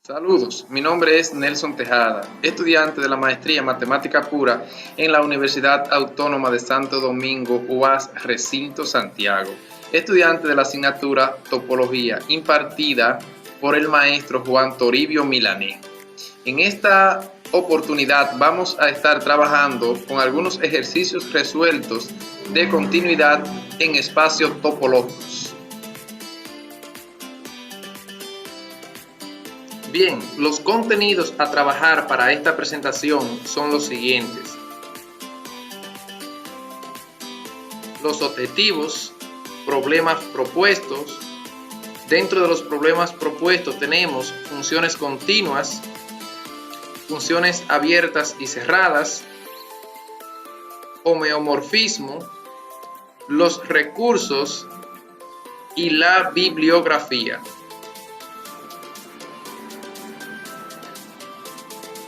Saludos, mi nombre es Nelson Tejada, estudiante de la maestría en Matemática Pura en la Universidad Autónoma de Santo Domingo, UAS Recinto Santiago, estudiante de la asignatura Topología impartida por el maestro Juan Toribio Milanés. En esta oportunidad vamos a estar trabajando con algunos ejercicios resueltos de continuidad en espacios topológicos. Bien, los contenidos a trabajar para esta presentación son los siguientes. Los objetivos, problemas propuestos. Dentro de los problemas propuestos tenemos funciones continuas, funciones abiertas y cerradas, homeomorfismo, los recursos y la bibliografía.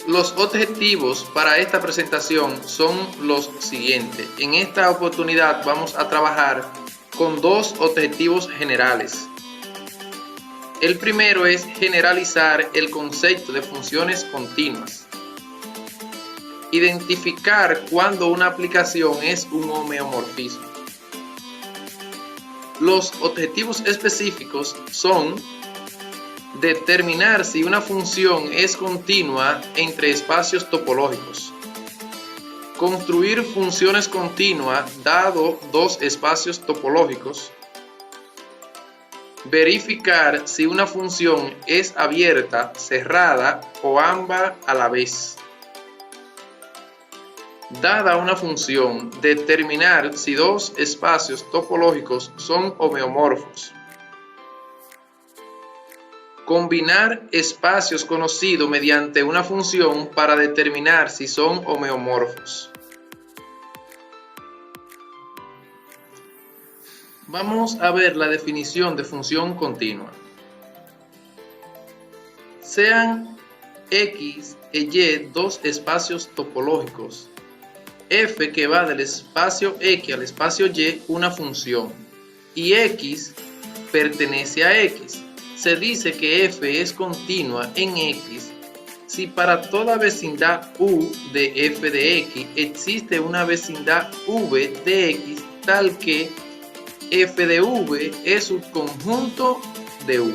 Los objetivos para esta presentación son los siguientes. En esta oportunidad vamos a trabajar con dos objetivos generales. El primero es generalizar el concepto de funciones continuas. Identificar cuándo una aplicación es un homeomorfismo. Los objetivos específicos son determinar si una función es continua entre espacios topológicos. Construir funciones continuas dado dos espacios topológicos. Verificar si una función es abierta, cerrada o ambas a la vez. Dada una función, determinar si dos espacios topológicos son homeomorfos. Combinar espacios conocidos mediante una función para determinar si son homeomorfos. Vamos a ver la definición de función continua. Sean X e Y dos espacios topológicos, f que va del espacio X al espacio Y una función, y X pertenece a X. Se dice que f es continua en X si para toda vecindad U de f de X existe una vecindad V de X tal que f de V es subconjunto de U.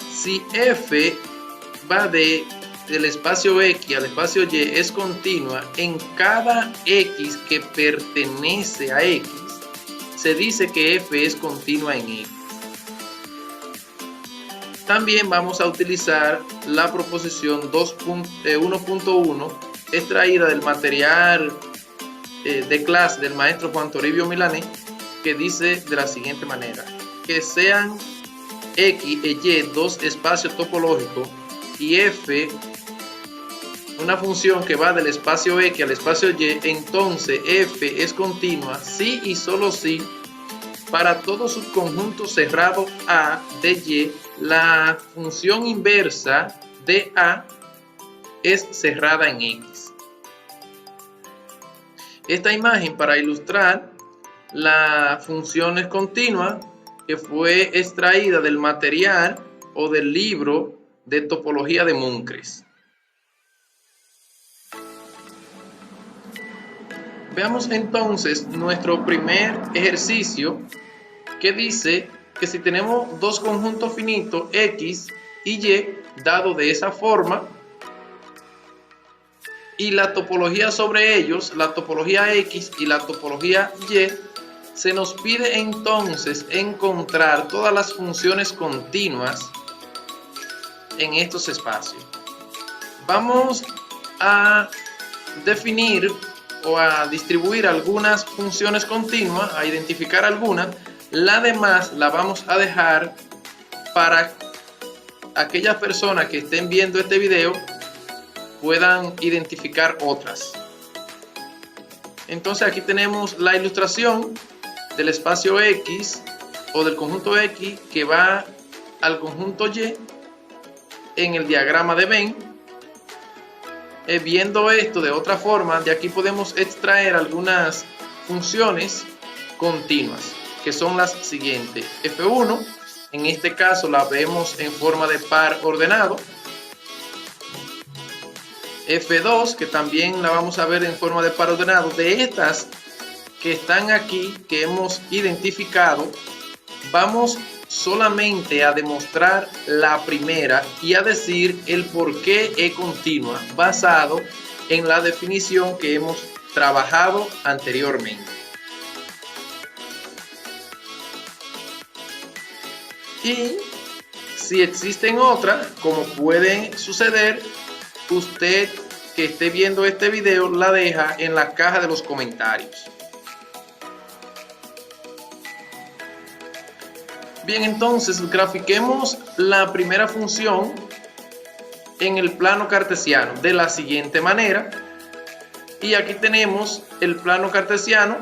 Si f va del espacio X al espacio Y es continua en cada X que pertenece a X, se dice que f es continua en X. También vamos a utilizar la proposición 1.1 extraída del material de clase del maestro Juan Toribio Milanés, que dice de la siguiente manera: que sean X e Y dos espacios topológicos y f una función que va del espacio X al espacio Y, entonces f es continua si y solo si para todo subconjunto cerrado A de Y, la función inversa de A es cerrada en X. Esta imagen para ilustrar las funciones continuas que fue extraída del material o del libro de topología de Munkres. Veamos entonces nuestro primer ejercicio, que dice que si tenemos dos conjuntos finitos X y Y dado de esa forma y la topología sobre ellos, la topología X y la topología Y, se nos pide entonces encontrar todas las funciones continuas en estos espacios. Vamos a definir o a distribuir algunas funciones continuas, a identificar algunas. La demás la vamos a dejar para aquellas personas que estén viendo este video puedan identificar otras. Entonces aquí tenemos la ilustración del espacio X o del conjunto X que va al conjunto Y en el diagrama de Venn. Viendo esto de otra forma, de aquí podemos extraer algunas funciones continuas, que son las siguientes: f1 En este caso la vemos en forma de par ordenado. F2, que también la vamos a ver en forma de par ordenado. De estas que están aquí, que hemos identificado, vamos solamente a demostrar la primera y a decir el por qué es continua, basado en la definición que hemos trabajado anteriormente. Y si existen otras, como puede suceder, usted que esté viendo este video la deja en la caja de los comentarios. Bien, entonces grafiquemos la primera función en el plano cartesiano de la siguiente manera. Y aquí tenemos el plano cartesiano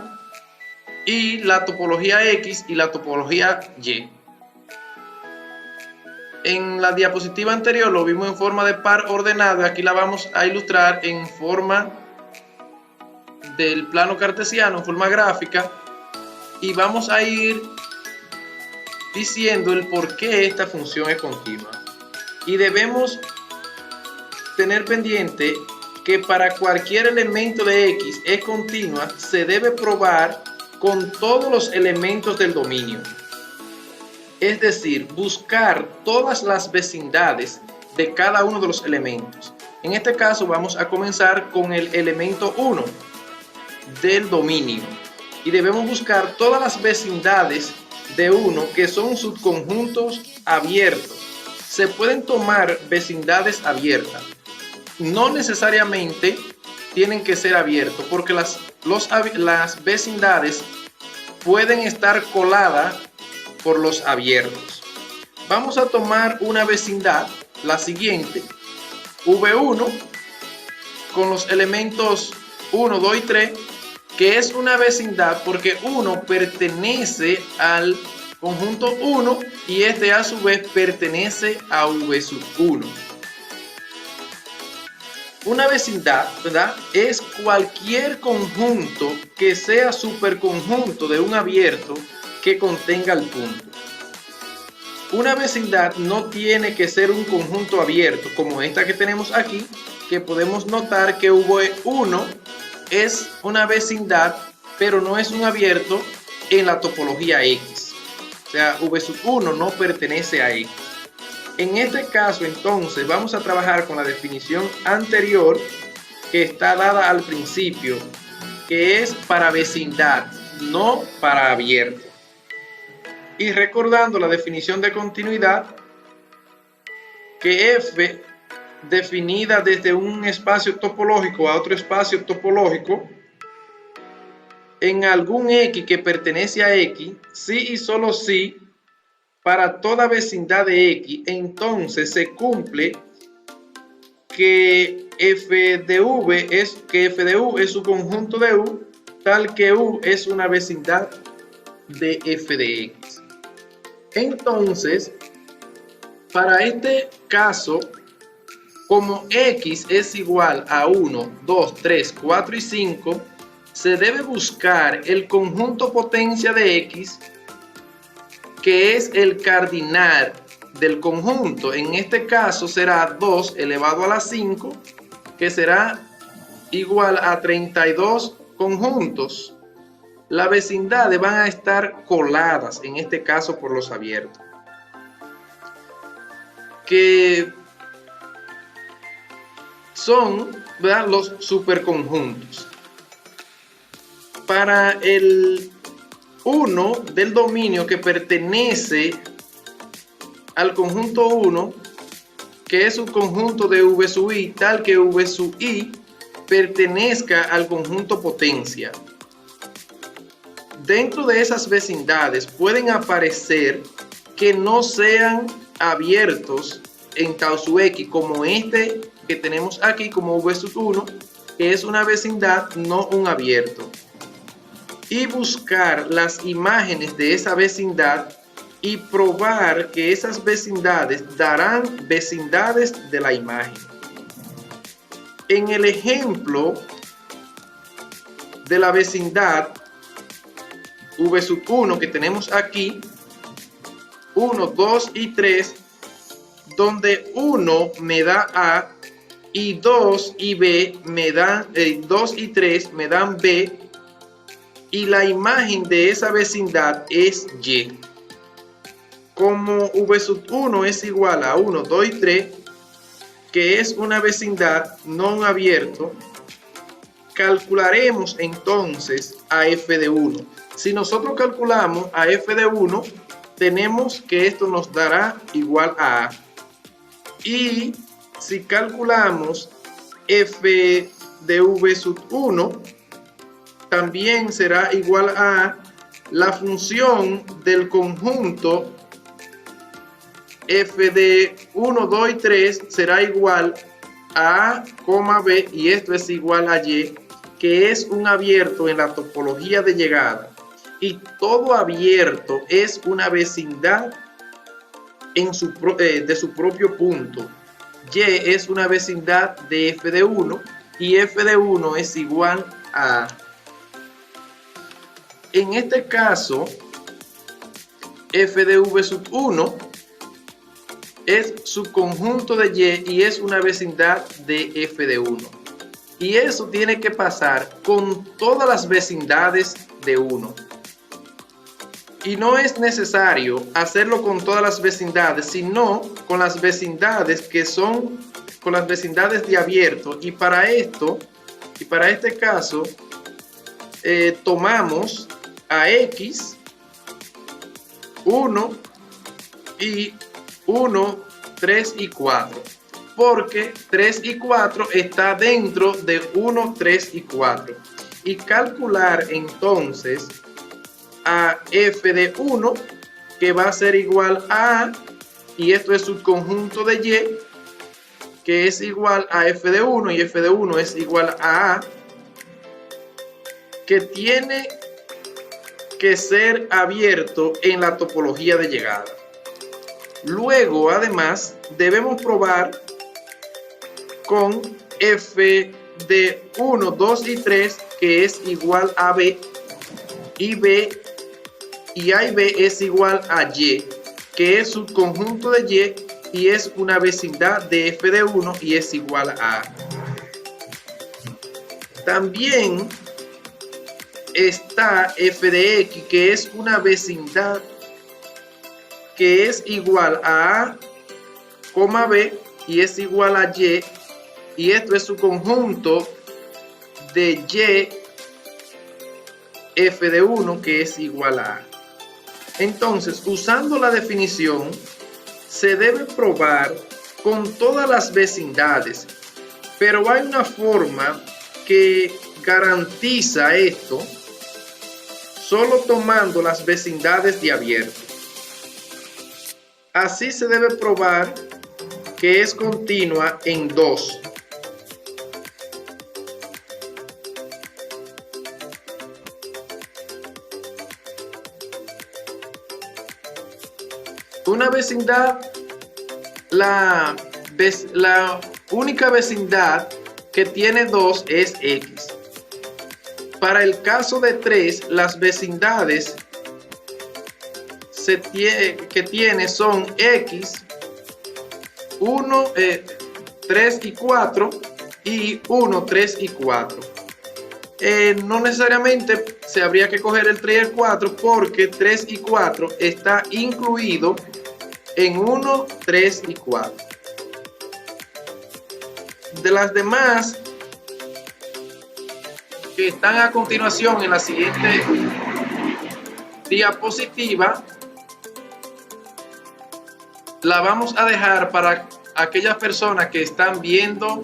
y la topología X y la topología Y. En la diapositiva anterior lo vimos en forma de par ordenado, aquí la vamos a ilustrar en forma del plano cartesiano, en forma gráfica, y vamos a ir diciendo el por qué esta función es continua. Y debemos tener pendiente que para cualquier elemento de X es continua, se debe probar con todos los elementos del dominio. Es decir, buscar todas las vecindades de cada uno de los elementos. En este caso vamos a comenzar con el elemento 1 del dominio. Y debemos buscar todas las vecindades de 1 que son subconjuntos abiertos. Se pueden tomar vecindades abiertas. No necesariamente tienen que ser abiertos, porque las vecindades pueden estar coladas por los abiertos. Vamos a tomar una vecindad, la siguiente, V1, con los elementos 1, 2 y 3, que es una vecindad porque 1 pertenece al conjunto 1 y este a su vez pertenece a V1. Una vecindad, ¿verdad?, es cualquier conjunto que sea superconjunto de un abierto que contenga el punto. Una vecindad no tiene que ser un conjunto abierto como esta que tenemos aquí, que podemos notar que V1 es una vecindad, pero no es un abierto en la topología X. O sea, V1 no pertenece a X. En este caso, entonces, vamos a trabajar con la definición anterior que está dada al principio, que es para vecindad, no para abierto. Y recordando la definición de continuidad, que F, definida desde un espacio topológico a otro espacio topológico, en algún X que pertenece a X, si y solo si, para toda vecindad de X, entonces se cumple que f de U es su conjunto de U, tal que U es una vecindad de f de X. Entonces, para este caso, como X es igual a 1, 2, 3, 4 y 5, se debe buscar el conjunto potencia de X, que es el cardinal del conjunto. En este caso será 2 elevado a la 5, que será igual a 32 conjuntos. Las vecindades van a estar coladas, en este caso por los abiertos, que son, ¿verdad?, los superconjuntos. Para el 1 del dominio que pertenece al conjunto 1, que es un conjunto de V sub i, tal que V sub i pertenezca al conjunto potencia. Dentro de esas vecindades pueden aparecer que no sean abiertos en tau sub x, como este que tenemos aquí, como V sub 1, que es una vecindad, no un abierto. Y buscar las imágenes de esa vecindad y probar que esas vecindades darán vecindades de la imagen. En el ejemplo de la vecindad V sub 1 que tenemos aquí, 1, 2 y 3, donde 1 me da A y 2 y B me dan 2 y 3 me dan B, y la imagen de esa vecindad es Y. Como V sub 1 es igual a 1, 2 y 3, que es una vecindad no abierto, calcularemos entonces a f de 1. Si nosotros calculamos a f de 1, tenemos que esto nos dará igual a A. Y si calculamos f de v sub 1, también será igual a la función del conjunto f de 1, 2 y 3 será igual a A, B, y esto es igual a Y, que es un abierto en la topología de llegada. Y todo abierto es una vecindad de su propio punto. Y es una vecindad de f de 1 y f de 1 es igual a A. En este caso, f de v sub 1 es su conjunto de Y es una vecindad de f de 1. Y eso tiene que pasar con todas las vecindades de 1. Y no es necesario hacerlo con todas las vecindades, sino con las vecindades que son con las vecindades de abierto. Y para esto, y para este caso, tomamos a X, 1 y 1, 3 y 4, porque 3 y 4 está dentro de 1, 3 y 4. Y calcular entonces a f de 1, que va a ser igual a A, y esto es su conjunto de Y, que es igual a f de 1, y f de 1 es igual a A, que tiene que ser abierto en la topología de llegada. Luego, además, debemos probar con f de 1, 2 y 3, que es igual a B, y A y B es igual a Y, que es su conjunto de Y es una vecindad de f de 1 y es igual a A. También está f de X, que es una vecindad que es igual a A, B, y es igual a Y, y esto es su conjunto de Y, f de 1, que es igual a A. Entonces, usando la definición, se debe probar con todas las vecindades, pero hay una forma que garantiza esto solo tomando las vecindades de abierto. Así se debe probar que es continua en 2. Una vecindad, la única vecindad que tiene 2 es X. Para el caso de 3, las vecindades que tiene son X, 1, 3 y 4 y 1, 3 y 4. No necesariamente se habría que coger el 3 y el 4 porque 3 y 4 está incluido en 1, 3 y 4. De las demás que están a continuación en la siguiente diapositiva, la vamos a dejar para aquellas personas que están viendo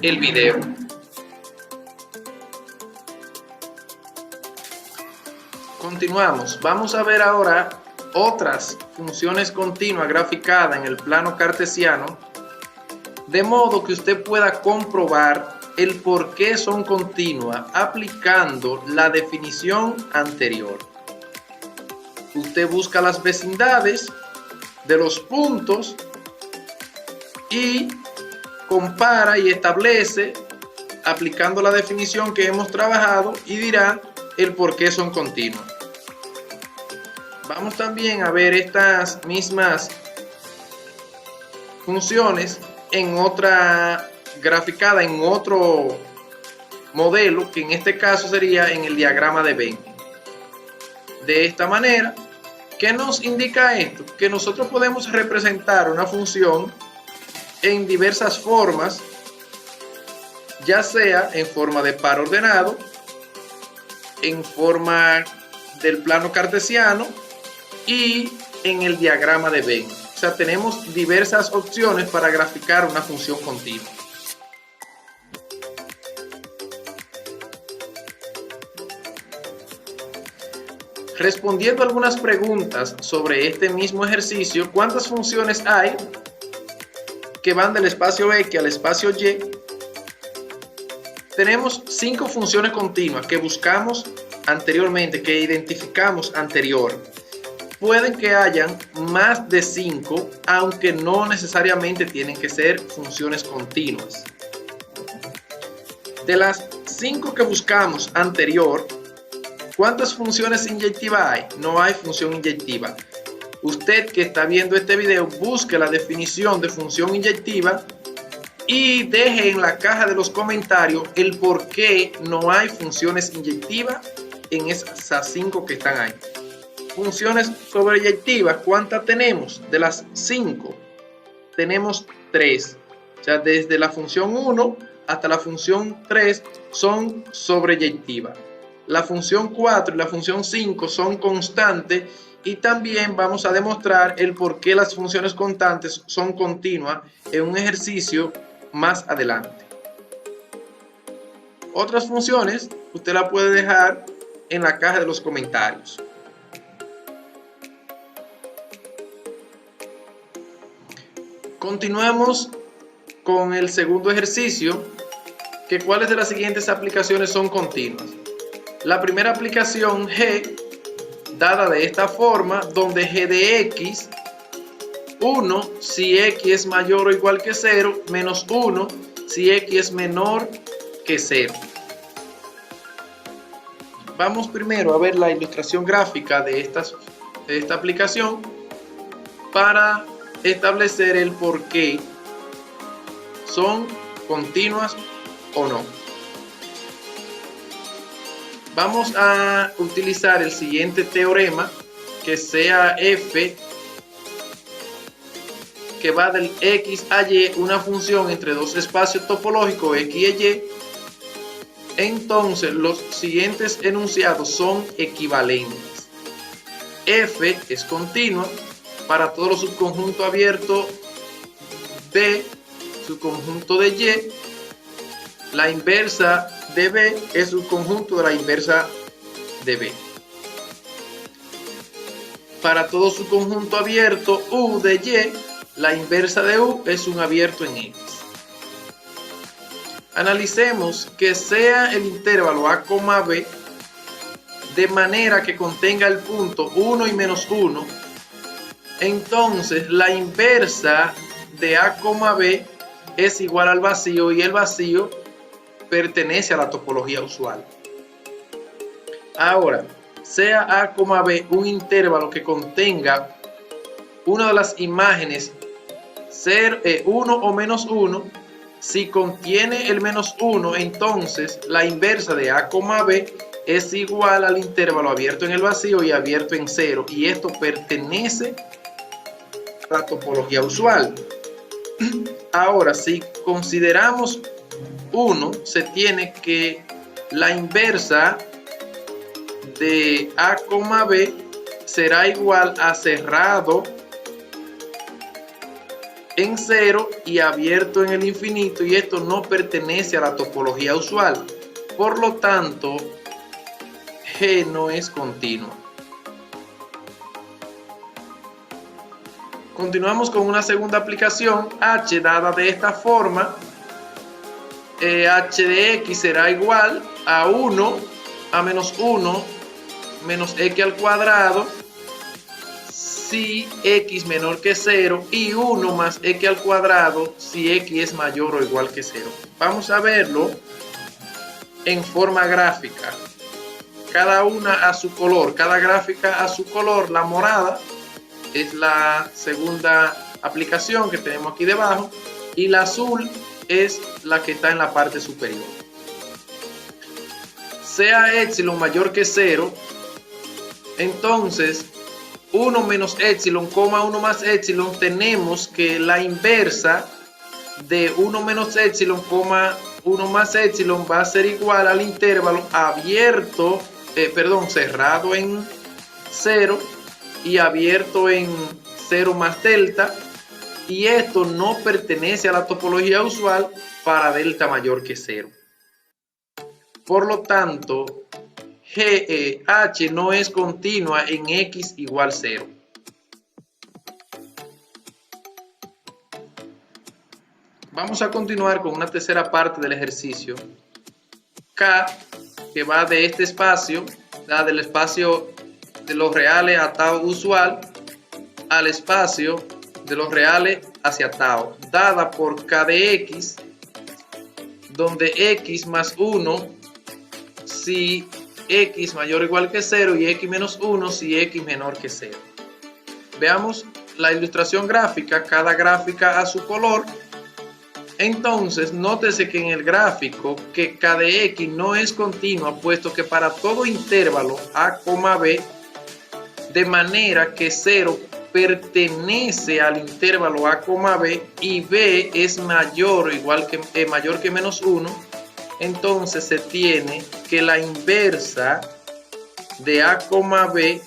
el video. Continuamos. Vamos a ver ahora otras funciones continuas graficadas en el plano cartesiano, de modo que usted pueda comprobar el por qué son continuas aplicando la definición anterior. Usted busca las vecindades de los puntos y compara y establece aplicando la definición que hemos trabajado y dirá el por qué son continuas. Vamos también a ver estas mismas funciones en otra graficada, en otro modelo, que en este caso sería en el diagrama de Venn. De esta manera, ¿qué nos indica esto? Que nosotros podemos representar una función en diversas formas, ya sea en forma de par ordenado, en forma del plano cartesiano y en el diagrama de Venn. O sea, tenemos diversas opciones para graficar una función continua. Respondiendo algunas preguntas sobre este mismo ejercicio, ¿cuántas funciones hay que van del espacio X al espacio Y? Tenemos 5 funciones continuas que buscamos anteriormente, que identificamos anterior. Pueden que hayan más de 5, aunque no necesariamente tienen que ser funciones continuas. De las 5 que buscamos anterior, ¿cuántas funciones inyectivas hay? No hay función inyectiva. Usted que está viendo este video, busque la definición de función inyectiva y deje en la caja de los comentarios el por qué no hay funciones inyectivas en esas 5 que están ahí. Funciones sobreyectivas, ¿cuántas tenemos? De las 5, tenemos 3. O sea, desde la función 1 hasta la función 3 son sobreyectivas. La función 4 y la función 5 son constantes, y también vamos a demostrar el por qué las funciones constantes son continuas en un ejercicio más adelante. Otras funciones usted la puede dejar en la caja de los comentarios. Continuamos con el segundo ejercicio, que cuáles de las siguientes aplicaciones son continuas. La primera aplicación, G, dada de esta forma, donde G de X, 1 si X es mayor o igual que 0, menos 1 si X es menor que 0. Vamos primero a ver la ilustración gráfica de esta aplicación para establecer el por qué son continuas o no. Vamos a utilizar el siguiente teorema, que sea F, que va del X a Y, una función entre dos espacios topológicos X y Y. Entonces los siguientes enunciados son equivalentes. F es continua para todos los subconjuntos abiertos B, subconjunto de Y. La inversa de B es subconjunto de la inversa de B. Para todo subconjunto abierto U de Y, la inversa de U es un abierto en X. Analicemos que sea el intervalo A, B de manera que contenga el punto 1 y menos 1. Entonces la inversa de A, B es igual al vacío, y el vacío pertenece a la topología usual. Ahora, sea A, B un intervalo que contenga una de las imágenes 1 o menos 1, si contiene el menos 1, entonces la inversa de A, B es igual al intervalo abierto en el vacío y abierto en 0, y esto pertenece a la topología usual. Ahora, si consideramos 1, se tiene que la inversa de A, B será igual a cerrado en 0 y abierto en el infinito, y esto no pertenece a la topología usual. Por lo tanto, G no es continua. Continuamos con una segunda aplicación, H, dada de esta forma. H de X será igual a 1 a menos 1 menos X al cuadrado si X menor que 0, y 1 más X al cuadrado si X es mayor o igual que 0. Vamos a verlo en forma gráfica. cada una a su color, cada gráfica a su color. La morada es la segunda aplicación que tenemos aquí debajo y la azul es la que está en la parte superior. Sea epsilon mayor que 0, entonces 1 menos epsilon, 1 más epsilon, tenemos que la inversa de 1 menos epsilon, 1 más epsilon va a ser igual al intervalo abierto, cerrado en 0 y abierto en 0 más delta, y esto no pertenece a la topología usual para delta mayor que 0. Por lo tanto, H no es continua en x igual 0. Vamos a continuar con una tercera parte del ejercicio. K, que va de este espacio, del espacio de los reales a tau usual, al espacio de los reales hacia tau, dada por K de x, donde x más 1 si x mayor o igual que 0 y x menos 1 si x menor que 0. Veamos la ilustración gráfica, cada gráfica a su color. Entonces, nótese que en el gráfico que K de x no es continua, puesto que para todo intervalo a, b, de manera que 0 pertenece al intervalo a, b y b es mayor o igual que mayor que menos 1, entonces se tiene que la inversa de a, b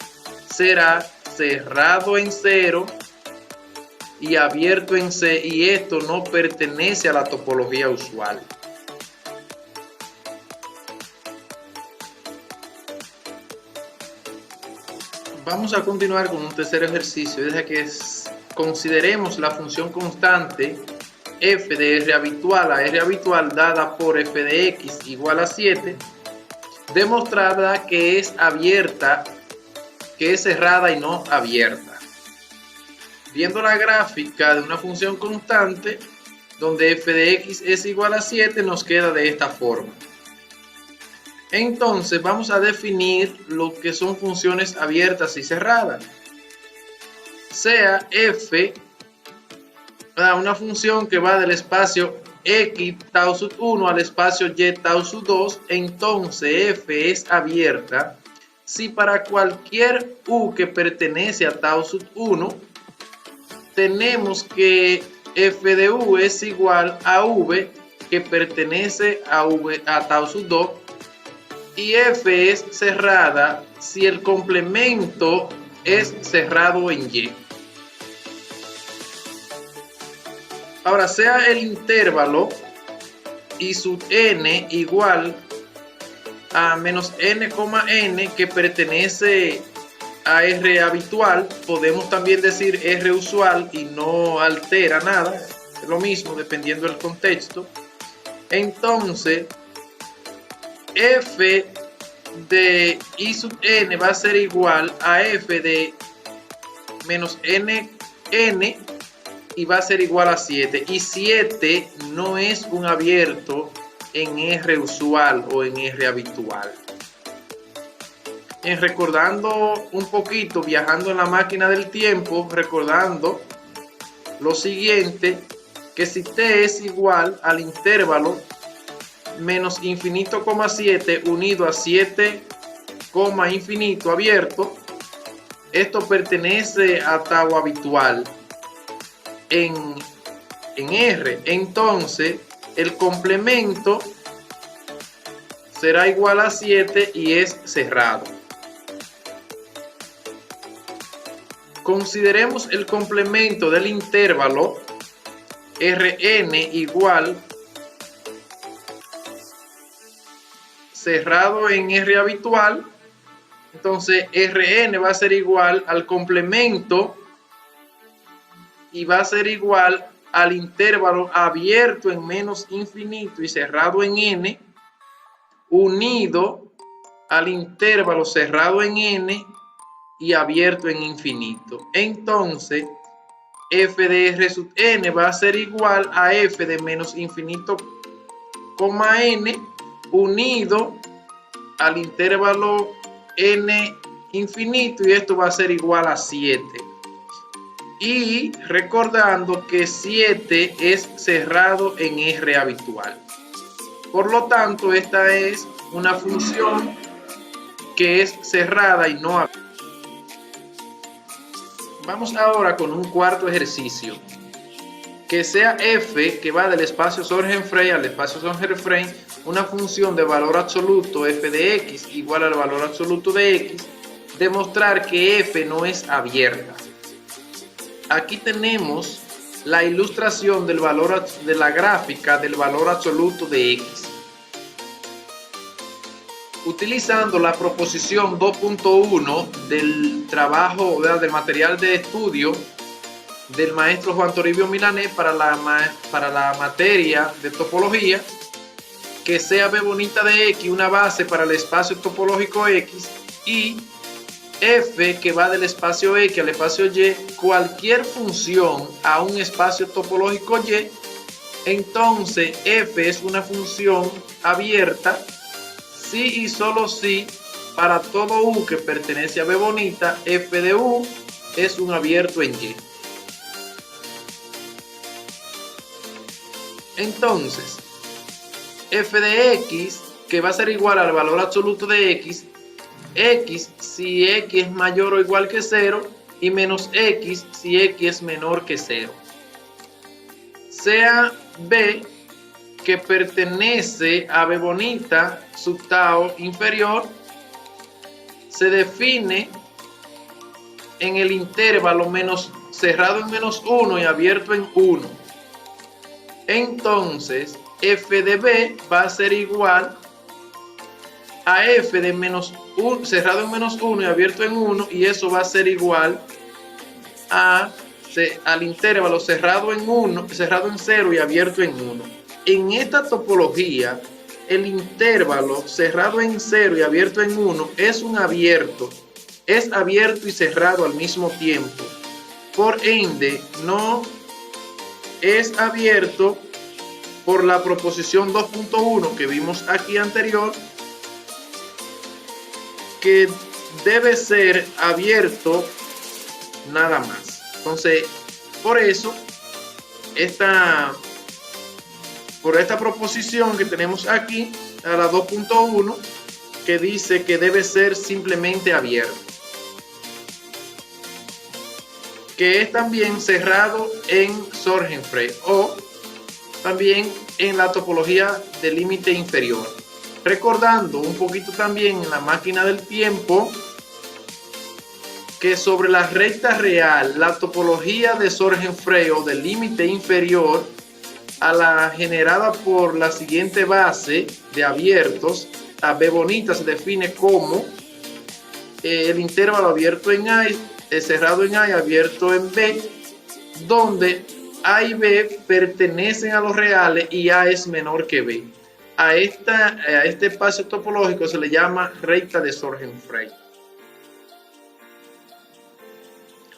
será cerrado en 0 y abierto en C, y esto no pertenece a la topología usual. Vamos a continuar con un tercer ejercicio, desde que consideremos la función constante f de r habitual a r habitual dada por f de x igual a 7, demostrada que es abierta, que es cerrada y no abierta. Viendo la gráfica de una función constante donde f de x es igual a 7, nos queda de esta forma. Entonces vamos a definir lo que son funciones abiertas y cerradas. Sea f una función que va del espacio x tau sub 1 al espacio y tau sub 2, entonces f es abierta si para cualquier u que pertenece a tau sub 1 tenemos que f de u es igual a v que pertenece a tau sub 2, y f es cerrada si el complemento es cerrado en y. Ahora, sea el intervalo y sub n igual a menos n, n que pertenece a R habitual, podemos también decir R usual y no altera nada, es lo mismo dependiendo del contexto. Entonces, f de i sub n va a ser igual a f de menos n y va a ser igual a 7. Y 7 no es un abierto en R usual o en R habitual. Recordando un poquito, viajando en la máquina del tiempo, recordando lo siguiente, que si t es igual al intervalo menos infinito, 7 unido a 7, infinito abierto, esto pertenece a tau habitual en R. Entonces el complemento será igual a 7 y es cerrado. Consideremos el complemento del intervalo Rn igual cerrado en R habitual. Entonces Rn va a ser igual al complemento y va a ser igual al intervalo abierto en menos infinito y cerrado en n, unido al intervalo cerrado en n y abierto en infinito. Entonces f de r sub n va a ser igual a f de menos infinito, n unido al intervalo n infinito y esto va a ser igual a 7. Y recordando que 7 es cerrado en R habitual. Por lo tanto, esta es una función que es cerrada y no abierta. Vamos ahora con un cuarto ejercicio. Que sea f, que va del espacio Sorgenfrey al espacio Sorgenfrey, una función de valor absoluto f de x igual al valor absoluto de x, demostrar que f no es abierta. Aquí tenemos la ilustración del valor de la gráfica del valor absoluto de x. Utilizando la proposición 2.1 del trabajo, del material de estudio del maestro Juan Toribio Milanés para la materia de topología, que sea B bonita de X una base para el espacio topológico X y f, que va del espacio X al espacio Y, cualquier función a un espacio topológico Y, entonces f es una función abierta si y solo si para todo u que pertenece a B bonita, f de u es un abierto en Y. Entonces, f de x, que va a ser igual al valor absoluto de x si x es mayor o igual que 0 y menos x si x es menor que 0. Sea b, que pertenece a B bonita sub tau inferior, se define en el intervalo cerrado en -1 y abierto en 1. Entonces, f de b va a ser igual a f de -1, cerrado en -1 y abierto en 1, y eso va a ser igual al intervalo cerrado en 0 y abierto en 1. En esta topología, el intervalo cerrado en 0 y abierto en 1 es un abierto. Es abierto y cerrado al mismo tiempo. Por ende, no es abierto por la proposición 2.1 que vimos aquí anterior, que debe ser abierto nada más. Entonces, por eso, por esta proposición que tenemos aquí, a la 2.1, que dice que debe ser simplemente abierto, que es también cerrado en Sorgenfrey o también en la topología de límite inferior. Recordando un poquito también en la máquina del tiempo que sobre la recta real, la topología de Sorgenfrey o del límite inferior a la generada por la siguiente base de abiertos, a B bonita se define como el intervalo abierto en A, cerrado en A y abierto en B, donde A y B pertenecen a los reales y A es menor que B. A este espacio topológico se le llama recta de Sorgenfrey.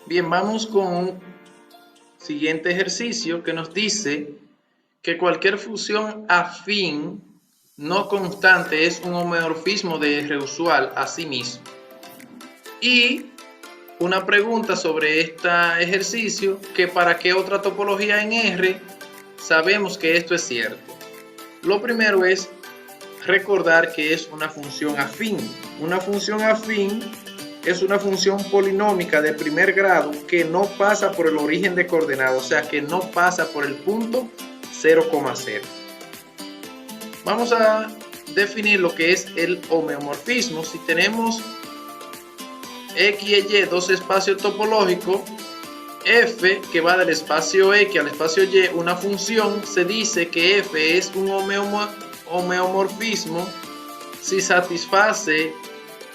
Bien, vamos con un siguiente ejercicio que nos dice que cualquier función afín no constante es un homeomorfismo de R usual a sí mismo. Y una pregunta sobre este ejercicio, que para qué otra topología en R sabemos que esto es cierto. Lo primero es recordar que es una función afín. Una función afín es una función polinómica de primer grado que no pasa por el origen de coordenadas, o sea que no pasa por el punto 0,0. Vamos a definir lo que es el homeomorfismo. Si tenemos X y Y, dos espacios topológicos, f, que va del espacio X al espacio Y, una función, se dice que f es un homeomorfismo si satisface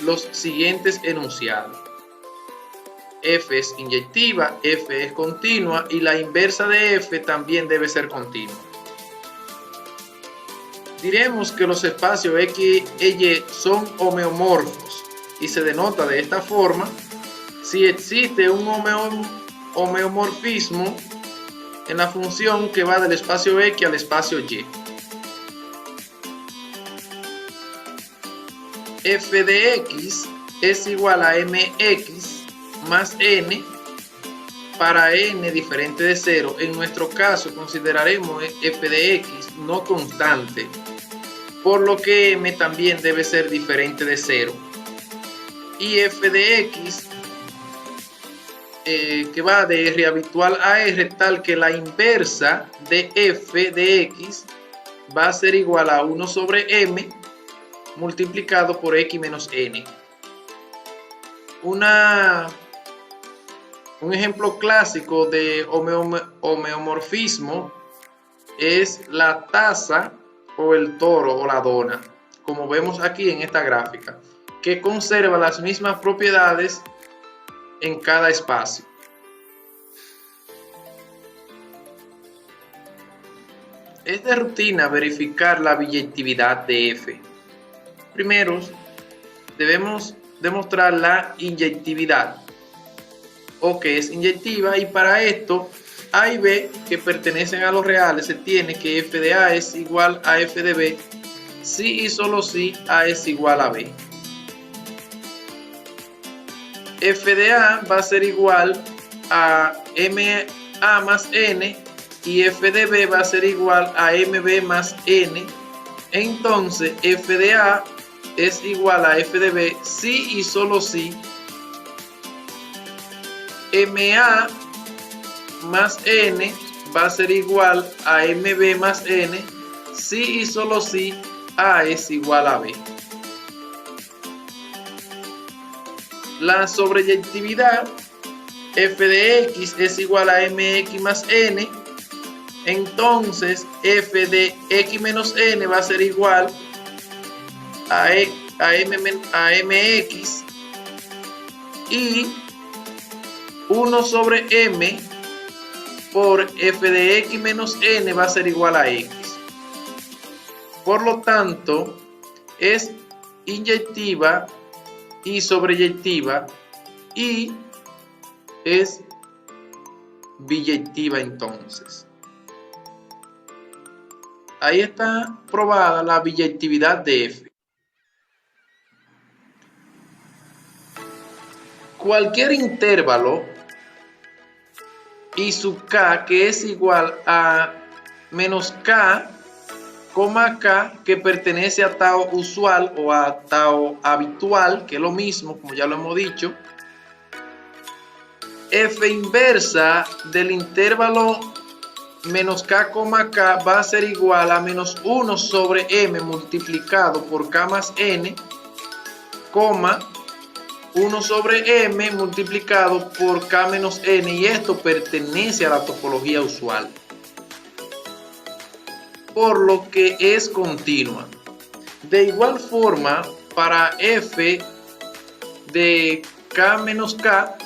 los siguientes enunciados. F es inyectiva, f es continua y la inversa de f también debe ser continua. Diremos que los espacios X e Y son homeomorfos y se denota de esta forma si existe un homeomorfismo en la función que va del espacio X al espacio Y. f de x es igual a mx más n para n diferente de 0. En nuestro caso consideraremos f de x no constante, por lo que m también debe ser diferente de 0. Y f de x que va de r habitual a r, tal que la inversa de f de x va a ser igual a 1 sobre m multiplicado por x menos n. Un ejemplo clásico de homeomorfismo es la taza o el toro o la dona, como vemos aquí en esta gráfica, que conserva las mismas propiedades en cada espacio. Es de rutina verificar la biyectividad de f. Primero, debemos demostrar la inyectividad, o que es inyectiva, y para esto A y B, que pertenecen a los reales, se tiene que f de A es igual a f de B si y solo si A es igual a B. F de A va a ser igual a MA más N y f de B va a ser igual a MB más N. Entonces f de A es igual a f de B si y solo si MA más N va a ser igual a MB más N si y solo si A es igual a B. La sobreyectividad, f de x es igual a mx más n, entonces f de x menos n va a ser igual a mx y 1 sobre m por f de x menos n va a ser igual a x. Por lo tanto, es inyectiva y sobreyectiva y es biyectiva. Entonces ahí está probada la biyectividad de f. Cualquier intervalo y sub k que es igual a menos k, k, que pertenece a tau usual o a tau habitual, que es lo mismo, como ya lo hemos dicho. F inversa del intervalo menos k, k va a ser igual a menos 1 sobre m multiplicado por k más n, 1 sobre m multiplicado por k menos n, y esto pertenece a la topología usual, por lo que es continua. De igual forma, para f de k menos k,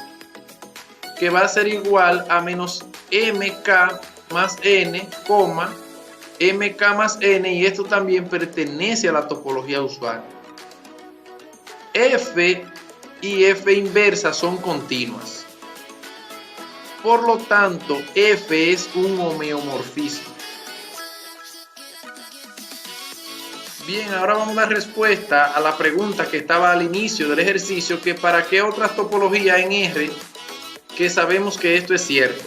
que va a ser igual a menos mk más n, mk más n, y esto también pertenece a la topología usual. F y f inversa son continuas. Por lo tanto, f es un homeomorfismo. Bien, ahora vamos a dar respuesta a la pregunta que estaba al inicio del ejercicio, que para qué otras topologías en R que sabemos que esto es cierto.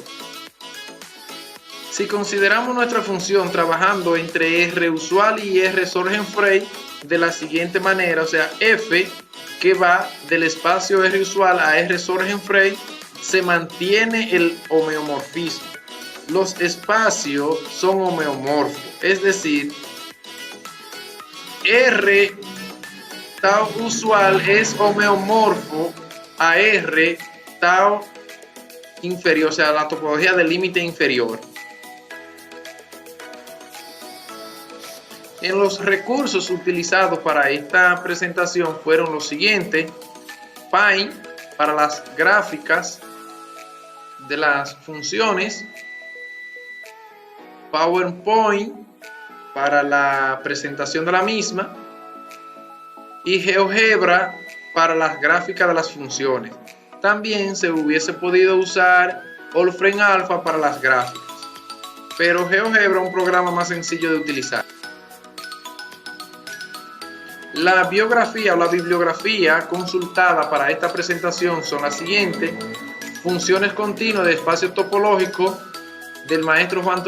Si consideramos nuestra función trabajando entre R usual y R Sorgenfrey de la siguiente manera, o sea, f que va del espacio R usual a R Sorgenfrey, se mantiene el homeomorfismo. Los espacios son homeomorfos, es decir, R tau usual es homeomorfo a R tau inferior, o sea, la topología del límite inferior. En los recursos utilizados para esta presentación fueron los siguientes: Paint para las gráficas de las funciones, PowerPoint para la presentación de la misma y GeoGebra para las gráficas de las funciones. También se hubiese podido usar Wolfram Alpha para las gráficas, pero GeoGebra es un programa más sencillo de utilizar. La biografía o la bibliografía consultada para esta presentación son las siguientes: Funciones continuas de espacio topológico del maestro Juan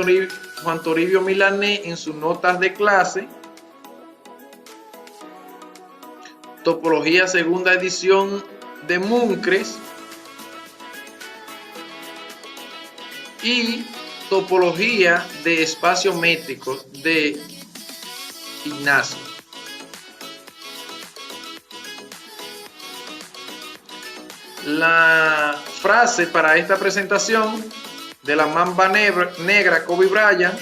Toribio Milanés en sus notas de clase. Topología segunda edición de Muncres. Y topología de espacios métricos de Ignacio. La frase para esta presentación de la mamba negra Kobe Bryant: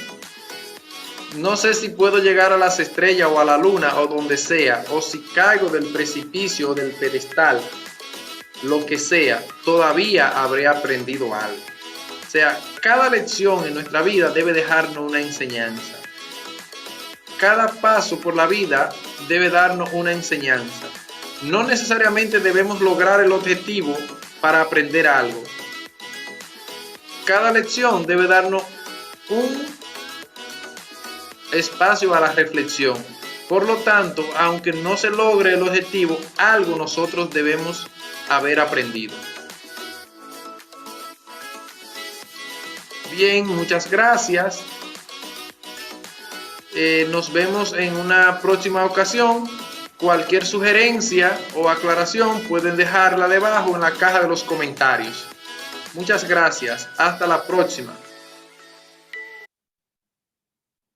no sé si puedo llegar a las estrellas o a la luna o donde sea, o si caigo del precipicio o del pedestal, lo que sea, todavía habré aprendido algo. O sea, cada lección en nuestra vida debe dejarnos una enseñanza. Cada paso por la vida debe darnos una enseñanza. No necesariamente debemos lograr el objetivo para aprender algo. Cada lección debe darnos un espacio a la reflexión. Por lo tanto, aunque no se logre el objetivo, algo nosotros debemos haber aprendido. Bien, muchas gracias. Nos vemos en una próxima ocasión. Cualquier sugerencia o aclaración pueden dejarla debajo en la caja de los comentarios. Muchas gracias. Hasta la próxima.